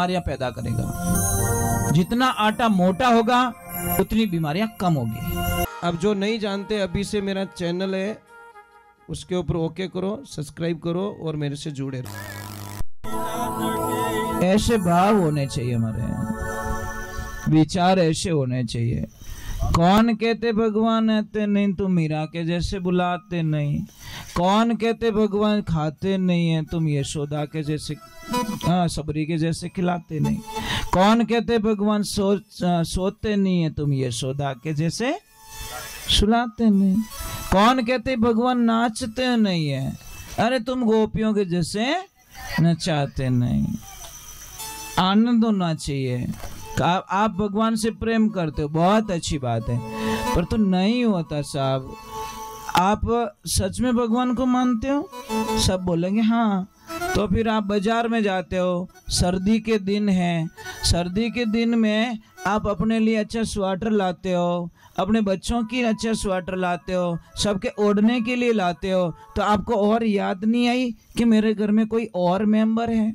बीमारियां पैदा करेगा। जितना आटा मोटा होगा उतनी बीमारियां कम होगी। अब जो नहीं जानते, अभी से मेरा चैनल है उसके ऊपर ओके करो, सब्सक्राइब करो और मेरे से जुड़े रहो। ऐसे भाव होने चाहिए, हमारे विचार ऐसे होने चाहिए। कौन कहते भगवान आते नहीं, तुम मीरा के जैसे बुलाते नहीं। कौन कहते भगवान खाते नहीं है, तुम यशोदा के जैसे सबरी के जैसे खिलाते नहीं। कौन कहते भगवान सोते नहीं है, तुम यशोदा के जैसे सुलाते नहीं। कौन कहते भगवान नाचते नहीं है, अरे तुम गोपियों के जैसे नचाते नहीं। आनंद होना चाहिए। आप भगवान से प्रेम करते हो, बहुत अच्छी बात है, पर तो नहीं होता साहब। आप सच में भगवान को मानते हो? सब बोलेंगे हाँ। तो फिर आप बाजार में जाते हो, सर्दी के दिन है, सर्दी के दिन में आप अपने लिए अच्छा स्वेटर लाते हो, अपने बच्चों की अच्छा स्वेटर लाते हो, सबके ओढ़ने के लिए लाते हो, तो आपको और याद नहीं आई कि मेरे घर में कोई और मेंबर है,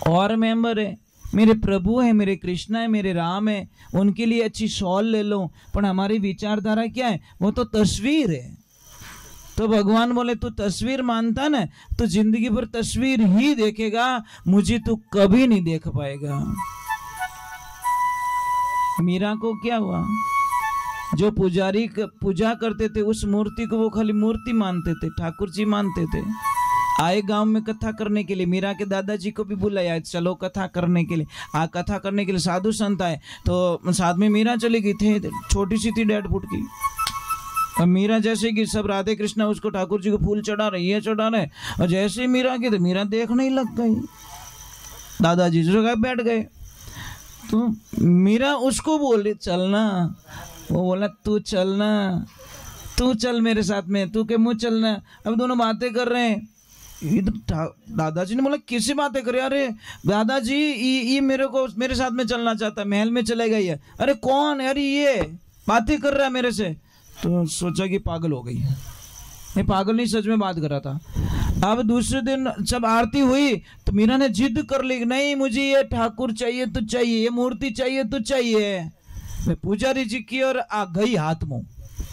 और मेंबर है, मेरे प्रभु है, मेरे कृष्णा है, मेरे राम है, उनके लिए अच्छी शॉल ले लो। पर हमारी विचारधारा क्या है? वो तो तस्वीर है। तो भगवान बोले तू तस्वीर मानता ना, तो जिंदगी भर तस्वीर ही देखेगा, मुझे तू कभी नहीं देख पाएगा। मीरा को क्या हुआ? जो पुजारी पूजा करते थे उस मूर्ति को वो खाली मूर्ति मानते थे, ठाकुर जी मानते थे। आए गांव में कथा करने के लिए, मीरा के दादाजी को भी बुलाया, चलो कथा करने के लिए। कथा करने के लिए साधु संत आए, तो साथ में मीरा चली गई थी, छोटी सी थी 1.5 फुट की। अब मीरा जैसे कि सब राधे कृष्णा उसको ठाकुर जी को फूल चढ़ा रहे, ये चढ़ा रहे, और जैसे मीरा की तो मीरा देखने ही लग गई। दादाजी जगह बैठ गए, तो मीरा उसको बोल रही चलना, वो बोला तू चलना, तू चल मेरे साथ में, तू के मुँह चलना। अब दोनों बातें कर रहे हैं। इधर दादाजी ने बोला किसी बातें करे? अरे दादाजी ये मेरे साथ में चलना चाहता है, महल में चलेगा ये। अरे कौन? अरे ये बातें कर रहा है मेरे से। तो सोचा कि पागल हो गई है। नहीं पागल नहीं, सच में बात कर रहा था। अब दूसरे दिन जब आरती हुई तो मीरा ने जिद कर ली, नहीं मुझे ये ठाकुर चाहिए तो चाहिए, ये मूर्ति चाहिए तो चाहिए। मैं पुजारी जी की और आ गई हाथ मुंह।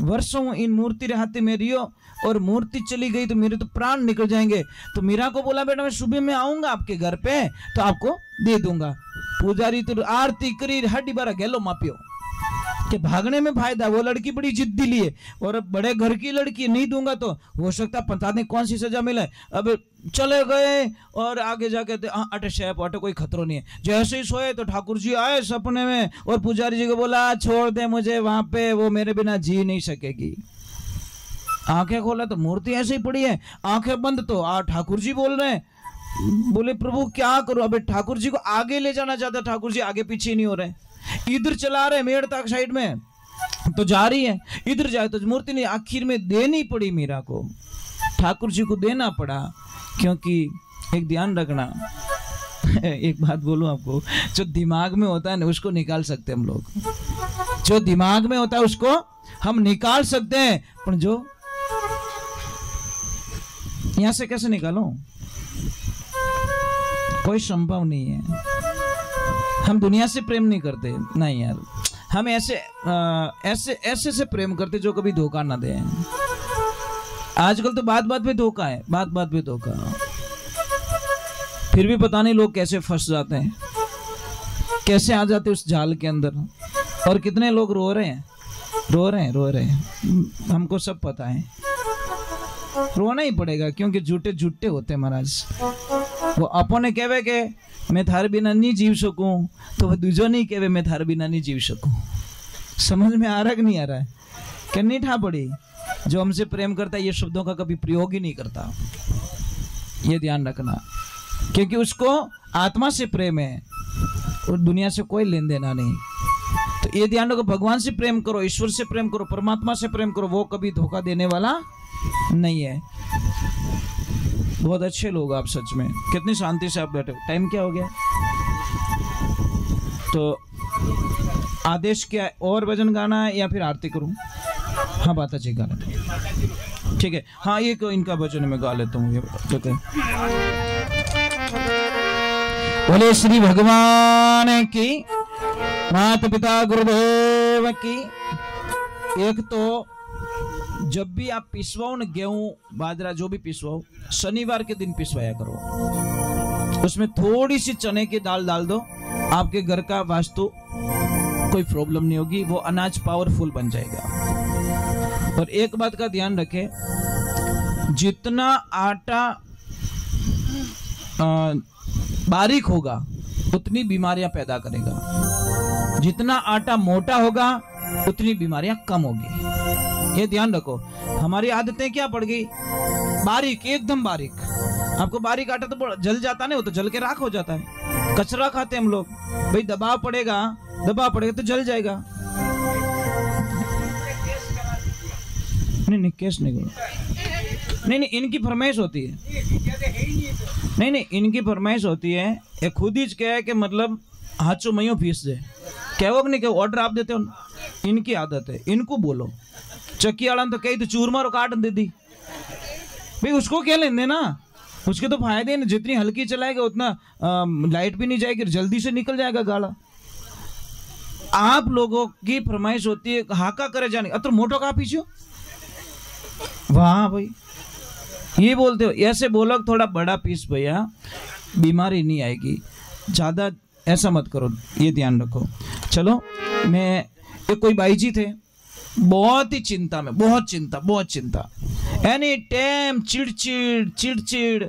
वर्षों इन मूर्ति हाथी में रियो, और मूर्ति चली गई तो मेरे तो प्राण निकल जाएंगे। तो मीरा को बोला बेटा मैं सुबह में आऊंगा आपके घर पे तो आपको दे दूंगा। पुजारी तो आरती करी, हड्डी बारा गेलो मापियो कि भागने में फायदा। वो लड़की बड़ी जिद्दी लिए, और बड़े घर की लड़की, नहीं दूंगा तो हो सकता पता नहीं कौन सी सजा मिले। अब चले गए और आगे जाके अटे शेप अटे कोई खतरो नहीं है। जैसे ही सोए तो ठाकुर जी आए सपने में, और पुजारी जी को बोला छोड़ दे मुझे वहां पे, वो मेरे बिना जी नहीं सकेगी। आंखें खोला तो मूर्ति ऐसे ही पड़ी है, आंखें बंद तो ठाकुर जी बोल रहे हैं। बोले प्रभु क्या करूं? अबे ठाकुर जी को आगे ले जाना चाहता, ठाकुर जी आगे पीछे नहीं हो रहे, इधर चला रहे मेड़ तक साइड में तो जा रही है, इधर जाए तो मूर्ति नहीं। आखिर में देनी पड़ी मीरा को, ठाकुर जी को देना पड़ा। क्योंकि एक ध्यान रखना, एक बात बोलूं आपको, जो दिमाग में होता है ना उसको निकाल सकते हम लोग, जो दिमाग में होता है उसको हम निकाल सकते हैं, पर जो यहां से कैसे निकालो? कोई संभव नहीं है। हम दुनिया से प्रेम नहीं करते, नहीं यार, हम ऐसे से प्रेम करते जो कभी धोखा ना दे। आजकल तो बात बात पे धोखा है, बात बात पे धोखा। फिर भी पता नहीं लोग कैसे फंस जाते हैं, कैसे आ जाते उस जाल के अंदर। और कितने लोग रो रहे हैं, रो रहे हैं, हमको सब पता है। रोना ही पड़ेगा क्योंकि झूठे झूठे होते हैं महाराज। वो अपने कहवे के मैं थारे बिना नहीं जीव सकूं, तो वो दूजो नहीं कहवे मैं थारे बिना नहीं जीव सकूं। समझ में आ रहा कि नहीं आ रहा है? कि नहीं ठा पड़ी? जो हमसे प्रेम करता है ये शब्दों का कभी प्रयोग ही नहीं करता, ये ध्यान रखना। क्योंकि उसको आत्मा से प्रेम है और दुनिया से कोई लेन देना नहीं। तो ये ध्यान रखो, भगवान से प्रेम करो, ईश्वर से प्रेम करो, परमात्मा से प्रेम करो, वो कभी धोखा देने वाला नहीं है। बहुत अच्छे लोग आप, सच में कितनी शांति से आप बैठे हो। टाइम क्या हो गया? तो आदेश क्या है? और भजन गाना है या फिर आरती करूं? हाँ बाता जी गाना, ठीक है। हाँ ये इनका भजन मैं गा लेता हूँ, ये ठीक है। बोले श्री भगवान की, माता पिता गुरुदेव की। एक तो जब भी आप पिसवाओ न, गेहूं बाजरा जो भी पिसवाओ, शनिवार के दिन पिसवाया करो। उसमें थोड़ी सी चने की दाल डाल दो, आपके घर का वास्तु कोई प्रॉब्लम नहीं होगी, वो अनाज पावरफुल बन जाएगा। और एक बात का ध्यान रखें, जितना आटा बारीक होगा उतनी बीमारियां पैदा करेगा, जितना आटा मोटा होगा उतनी बीमारियां कम होगी। ये ध्यान रखो। हमारी आदतें क्या पड़ गई, बारीक, एकदम बारीक। आपको बारीक आटा तो जल जाता नहीं, वो तो जल के राख हो जाता है। कचरा खाते हम लोग, भाई दबाव पड़ेगा तो जल जाएगा। नहीं केस नहीं करो। नहीं इनकी फरमाइश होती है। नहीं इनकी फरमाइश होती है। ये खुद ही कहे कि मतलब हाथों मयो फीस दे, कहो कि नहीं कहो, ऑर्डर आप देते हो। इनकी आदत है, इनको बोलो। चक्की वाला तो कही तो चूरमा और काट दे दी, भाई उसको क्या लेने ना, उसके तो फायदे हैं। जितनी हल्की चलाएगा उतना लाइट भी नहीं जाएगी, जल्दी से निकल जाएगा गाड़ा। आप लोगों की फरमाइश होती है हाका करे जाने, अतर मोटो का पीछे वाह भाई, ये बोलते हो। ऐसे बोलो थोड़ा बड़ा पीस भैया, बीमारी नहीं आएगी। ज़्यादा ऐसा मत करो, ये ध्यान रखो। चलो, मैं एक कोई भाई जी थे, बहुत ही चिंता में, बहुत चिंता, एनी टाइम चिड़चिड़,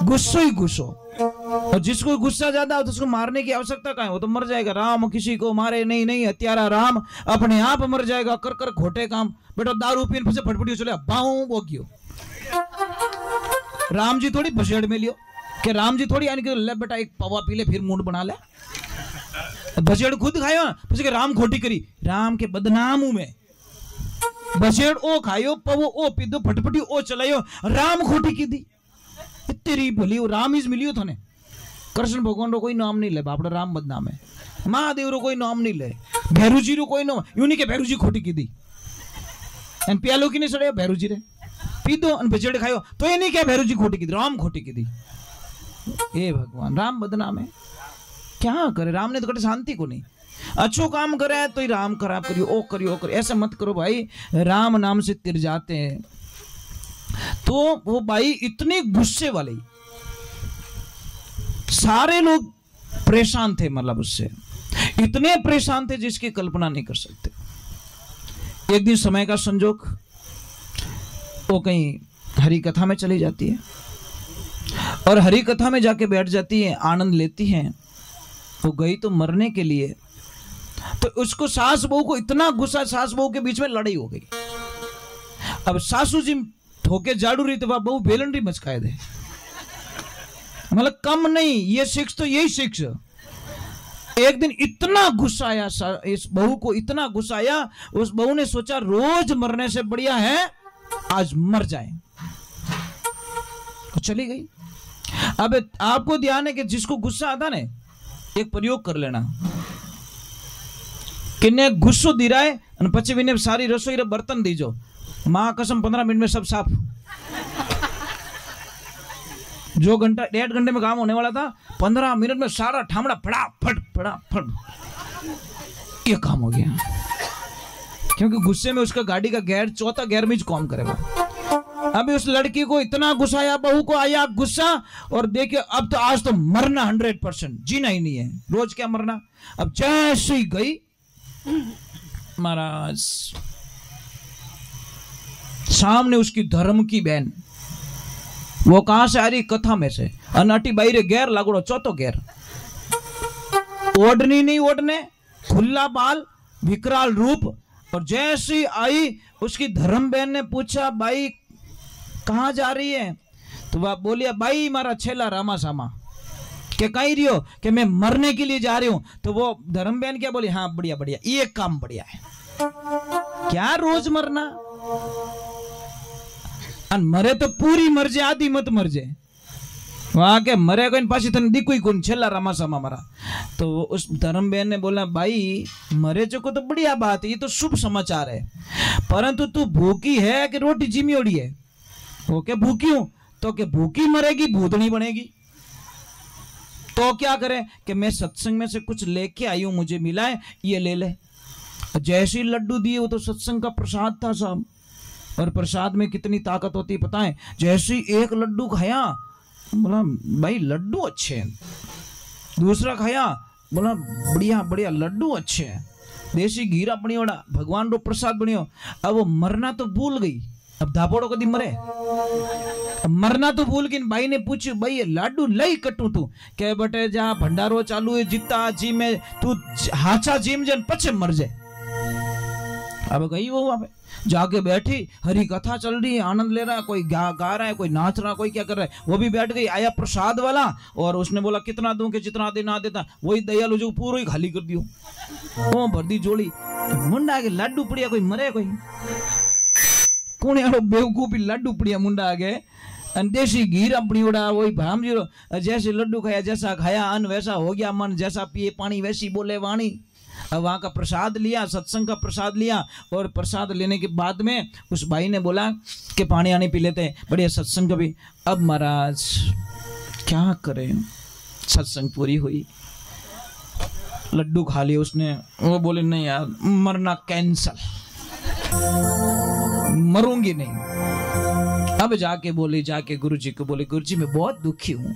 गुस्सो ही गुस्सो। और जिसको गुस्सा ज्यादा हो तो उसको मारने की आवश्यकता कहाँ है, वो तो मर जाएगा। राम किसी को मारे नहीं, हत्यारा राम अपने आप मर जाएगा। कर घोटे काम। बेटा दारू पीन फिर से फटफटी चले बाहू वो क्यों, राम जी थोड़ी बसेड़ में लियो कि राम जी थोड़ी यानी कि ले बेटा एक पवा पी ले फिर मूड बना ले। बसेड़ खुद खायो, फिर राम खोटी करी, राम के बदनाम हूं मैं। बसेड़ ओ खायो, पवो ओ पी दो, फटफटी ओ चलायो, राम खोटी की दी। तेरी भली राम इज मिलियो थाने। कृष्ण भगवान रो कोई नाम नहीं ले, बापड़ा राम बदनाम है। महादेव रो कोई नाम नहीं ले, भैरू जी रो कोई नाम, यूं नहीं के भैरू जी खोटी की दी। एन प्यालो की नहीं सड़े भैरू जी रे पी दो, बसेड़ खायो तो ये नहीं क्या भैरू जी खोटी की दी, राम खोटी की दी। ए भगवान, राम बदनाम है, क्या करे। राम ने तो कटे शांति को नहीं, अच्छो काम करे तो ही राम खराब करियो, ओ करियो। ऐसा मत करो भाई, राम नाम से तिर जाते हैं। तो वो भाई इतने गुस्से वाले, सारे लोग परेशान थे, मतलब उससे इतने परेशान थे जिसकी कल्पना नहीं कर सकते। एक दिन समय का संजोग, वो कहीं हरि कथा में चली जाती है और हरि कथा में जाके बैठ जाती है, आनंद लेती हैं। वो गई तो मरने के लिए, तो उसको सास बहू को इतना गुस्सा, सास बहू के बीच में लड़ाई हो गई। अब सासू जी ठोके झाड़ू रही तो वह बहू बेलंडी मचकाए दे, मतलब कम नहीं। ये शिक्ष तो यही शिक्ष। एक दिन इतना गुस्सा आया इस बहू को, इतना गुस्सा आया, उस बहू ने सोचा रोज मरने से बढ़िया है आज मर जाए, तो चली गई। अब आपको ध्यान है कि जिसको गुस्सा आता ना, एक प्रयोग कर लेना, किन्ने गुस्सो दी रहा है, पची भी सारी रसोई रे बर्तन दीजो, मां कसम 15 मिनट में सब साफ। जो घंटा 1.5 घंटे में काम होने वाला था, 15 मिनट में सारा ठामड़ा फटाफट ये काम हो गया। क्योंकि गुस्से में उसका गाड़ी का गियर चौथा गियर में काम करेगा। अभी उस लड़की को इतना गुस्सा आया, बहू को आया गुस्सा, और देखिए अब तो आज तो मरना 100%, जीना ही नहीं है। रोज क्या मरना। अब जैसे ही गई महाराज, सामने उसकी धर्म की बहन, वो कहां से आ रही, कथा में से, अनाटी बाईरे गैर लागोड़ो चौथो गैर, ओढ़नी नहीं ओढ़ने, खुला बाल, विकराल रूप। और जैसी आई उसकी धर्म बहन ने पूछा, भाई कहां जा रही है? तो वह बोलिया, भाई मारा छेला रामा सामा। के कहीं रियो कि मैं मरने के लिए जा रही हूं। तो वो धर्म बहन क्या बोली, हाँ बढ़िया बढ़िया, ये काम बढ़िया है। क्या रोज मरना, मरे तो पूरी मर जाए, आधी मत मर जाए। वहां के मरे कोई पासी तने दी कोई कौन छेला रामा सामा मरा। तो उस धर्म बहन ने बोला, भाई मरे जो को तो बढ़िया बात है, ये तो शुभ समाचार है, परंतु तू भूखी है कि रोटी जिमी ओड़ी है? वो क्या भूखी हूं, तो क्या भूखी मरेगी भूतनी बनेगी? तो क्या करे कि मैं सत्संग में से कुछ लेके आई हूं, मुझे मिला है, ये ले ले। जैसे ही लड्डू दिए, वो तो सत्संग का प्रसाद था साहब, और प्रसाद में कितनी ताकत होती है पता है। जैसे ही एक लड्डू खाया, बोला भाई लड्डू अच्छे हैं। दूसरा खाया, बोला बढ़िया बढ़िया लड्डू अच्छे हैं, देसी घीरा बनियो, भगवान रो प्रसाद बनियो। अब वो मरना तो भूल गई, अब धापोड़ो कदी मरे, मरना तो भूल गई। भाई ने पूछू, भाई ये लाडू लई कटू तू? कह बटे जा भंडारो चालू है, जिता जी में तू हाचा जिम जन पछे मर जाए। अब गई वो वहां पे जाके बैठी, हरी कथा चल रही है, आनंद ले रहा है, कोई गा रहा है, कोई नाच रहा है, कोई क्या कर रहा है, वो भी बैठ गई। आया प्रसाद वाला और उसने बोला कितना दूं कि जितना देना देता, वही दयालु जो पूरा ही खाली कर दियो, वो भर दी जोड़ी। मुंडा के लाडू पड़िया, कोई मरे कोई कौन यारो बेवकूफी लाडू पड़िया मुंडा आगे, देसी घी अपनी उड़ा वही भाम जीरो। जैसे लड्डू खाया, जैसा खाया अन्न वैसा हो गया मन, जैसा पिए पानी वैसी बोले वाणी। अब वहाँ का प्रसाद लिया, सत्संग का प्रसाद लिया, और प्रसाद लेने के बाद में उस भाई ने बोला कि पानी आने पी लेते हैं, बढ़िया सत्संग भी। अब महाराज क्या करें, सत्संग पूरी हुई, लड्डू खा लिए उसने, वो बोले नहीं यार मरना कैंसल, मरूंगी नहीं। अब जाके बोले, जाके गुरुजी को बोले, गुरुजी मैं बहुत दुखी हूँ,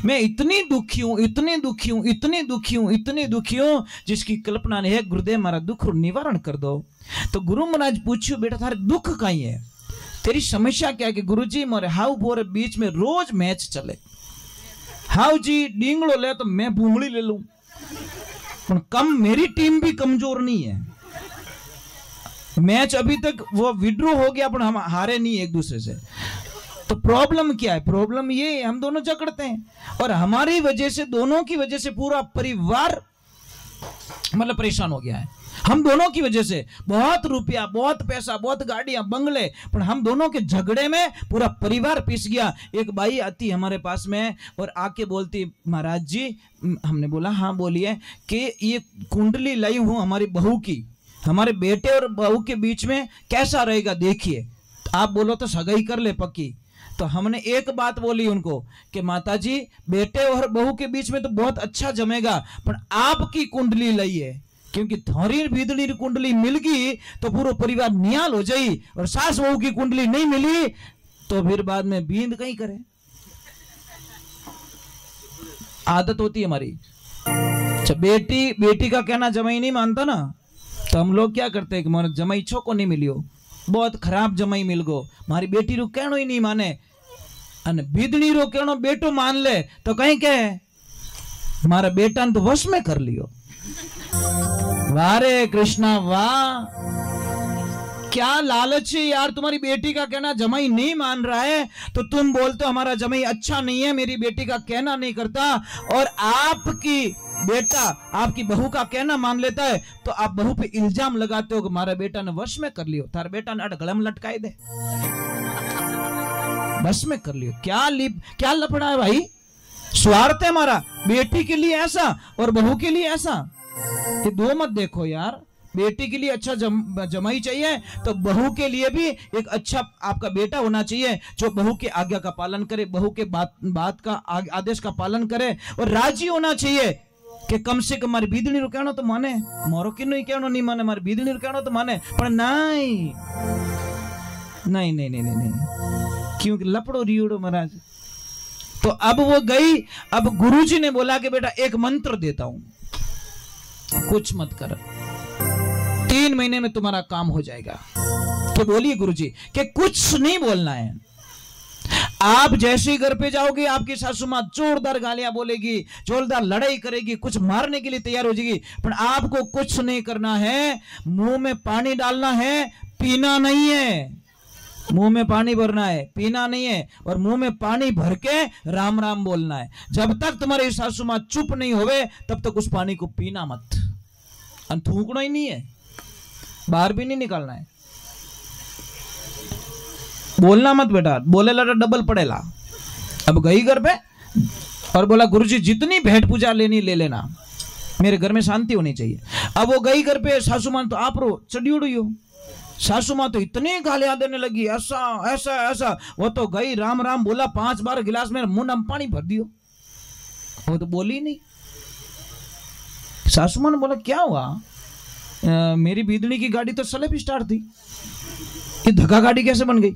मैं इतनी दुखी हूँ, इतनी दुखी हूँ, इतनी दुखी हूँ, इतनी दुखी हूँ जिसकी कल्पना नहीं है। गुरुदेव हमारा दुख निवारण कर दो। तो गुरु महाराज पूछो, बेटा थारे दुख कहीं है, तेरी समस्या क्या है? कि गुरुजी मोरे हाउ बोरे बीच में रोज मैच चले, हाउ जी डींगड़ो ले तो मैं भूंगड़ी ले लूं, पर कम मेरी टीम भी कमजोर नहीं है, मैच अभी तक वो विड्रॉ हो गया, पर हम हारे नहीं एक दूसरे से। तो प्रॉब्लम क्या है? प्रॉब्लम ये है हम दोनों झगड़ते हैं, और हमारी वजह से, दोनों की वजह से पूरा परिवार मतलब परेशान हो गया है। हम दोनों की वजह से बहुत रुपया, बहुत पैसा, बहुत गाड़ियां, बंगले, पर हम दोनों के झगड़े में पूरा परिवार पिस गया। एक बाई आती हमारे पास में और आके बोलती, महाराज जी, हमने बोला हाँ बोलिए, कि ये कुंडली लाई हूं हमारी बहू की, हमारे बेटे और बहू के बीच में कैसा रहेगा देखिए, आप बोलो तो सगाई कर ले पक्की। तो हमने एक बात बोली उनको कि माताजी बेटे और बहू के बीच में तो बहुत अच्छा जमेगा, पर आपकी कुंडली लाई है, क्योंकि थोड़ी भीदड़ी कुंडली मिल गई तो पूरा परिवार नियाल हो जाई, और सास बहू की कुंडली नहीं मिली तो फिर बाद में बींद कहीं करे। आदत होती है हमारी। अच्छा, बेटी का कहना जमाई नहीं मानता ना, तो हम लोग क्या करते हैं कि मानो जमाई छोको नहीं मिलियो, बहुत खराब जमाई मिल गो, मारी बेटी रू कहनो ही नहीं माने, अने बीदनी रो कहनो बेटो मान ले तो कहीं कहे मारा बेटा ने तो वश में कर लियो। वारे कृष्णा वाह, क्या लालच है यार, तुम्हारी बेटी का कहना जमाई नहीं मान रहा है तो तुम बोलते हो हमारा जमाई अच्छा नहीं है, मेरी बेटी का कहना नहीं करता, और आपकी बेटा आपकी बहू का कहना मान लेता है तो आप बहू पे इल्जाम लगाते हो कि हमारा बेटा ने वश में कर लियो, तारा बेटा ने गलम लटकाए दे, वश में कर लियो। क्या लफड़ा है भाई, स्वार्थ है हमारा, बेटी के लिए ऐसा और बहू के लिए ऐसा, ये दो मत देखो यार। बेटी के लिए अच्छा जमाई चाहिए तो बहू के लिए भी एक अच्छा आपका बेटा होना चाहिए, जो बहू के आज्ञा का पालन करे, बहू के बात का आदेश का पालन करे, और राजी होना चाहिए कि कम से कम हमारी बीदनी रो कहनो तो माने, मोरो किन्नो ही कहनो नहीं माने, हमारी बीदनी रो कहनो तो माने, पर नहीं नहीं नहीं नहीं नहीं, क्योंकि लपड़ो रियोड़ो महाराज। तो अब वो गई, अब गुरुजी ने बोला कि बेटा एक मंत्र देता हूं, कुछ मत कर, 3 महीने में तुम्हारा काम हो जाएगा। तो बोलिए गुरुजी कि कुछ नहीं बोलना है, आप जैसे ही घर पे जाओगे आपकी सासू मां जोरदार गालियां बोलेगी, जोरदार लड़ाई करेगी, कुछ मारने के लिए तैयार हो जाएगी, पर आपको कुछ नहीं करना है, मुंह में पानी डालना है, पीना नहीं है, मुंह में पानी भरना है, पीना नहीं है, और मुंह में पानी भर के राम राम बोलना है। जब तक तुम्हारी सासू मां चुप नहीं होवे तब तक उस पानी को पीना मत, थूकना ही नहीं है, बाहर भी नहीं निकालना है, बोलना मत बेटा, बोले ला डबल पड़ेला। अब गई घर पे और बोला गुरुजी जितनी भेंट पूजा लेनी ले लेना, मेरे घर में शांति होनी चाहिए। अब वो गई घर पे, सासू मां तो आप रो चढ़ी उड़ी हो, सासू मां तो इतनी गालियां देने लगी, ऐसा ऐसा ऐसा, वो तो गई राम राम बोला, 5 बार गिलास में मुंह में पानी भर दियो, वो तो बोली नहीं। सासू माँ ने बोला क्या हुआ? मेरी बीदनी की गाड़ी तो स्लेप स्टार्ट थी, ये धक्का गाड़ी कैसे बन गई?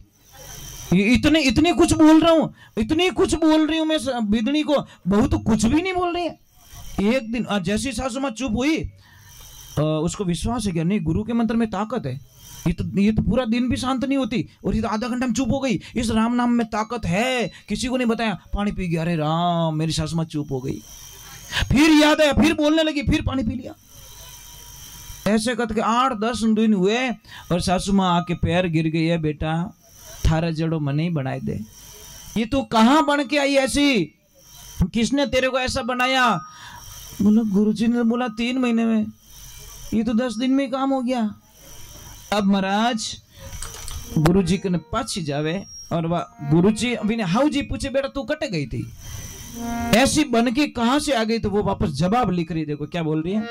इतने कुछ बोल रहा हूँ, इतनी कुछ बोल रही हूँ मैं बीदनी को, बहू तो कुछ भी नहीं बोल रही है। एक दिन जैसी सासू माँ चुप हुई, उसको विश्वास है कि नहीं गुरु के मंत्र में ताकत है, ये तो पूरा दिन भी शांत नहीं होती, और ये तो आधा घंटा में चुप हो गई, इस राम नाम में ताकत है, किसी को नहीं बताया, पानी पी गया। अरे राम, मेरी सासू माँ चुप हो गई। फिर याद आया, फिर बोलने लगी, फिर पानी पी लिया। ऐसे करके 8-10 दिन हुए और सासू माँ आके पैर गिर गई है, बेटा थारा जड़ो मने ही बनाए दे, ये तू कहाँ बन के आई ऐसी, किसने तेरे को ऐसा बनाया? बोला गुरुजी ने बोला 3 महीने में, ये तो 10 दिन में काम हो गया। अब महाराज गुरुजी के पाछी जावे और वह गुरुजी अभी ने हाउ जी पूछे, बेटा तू कट गई थी, ऐसी बन के कहां से आ गई? तो वो वापस जवाब लिख रही, देखो क्या बोल रही है।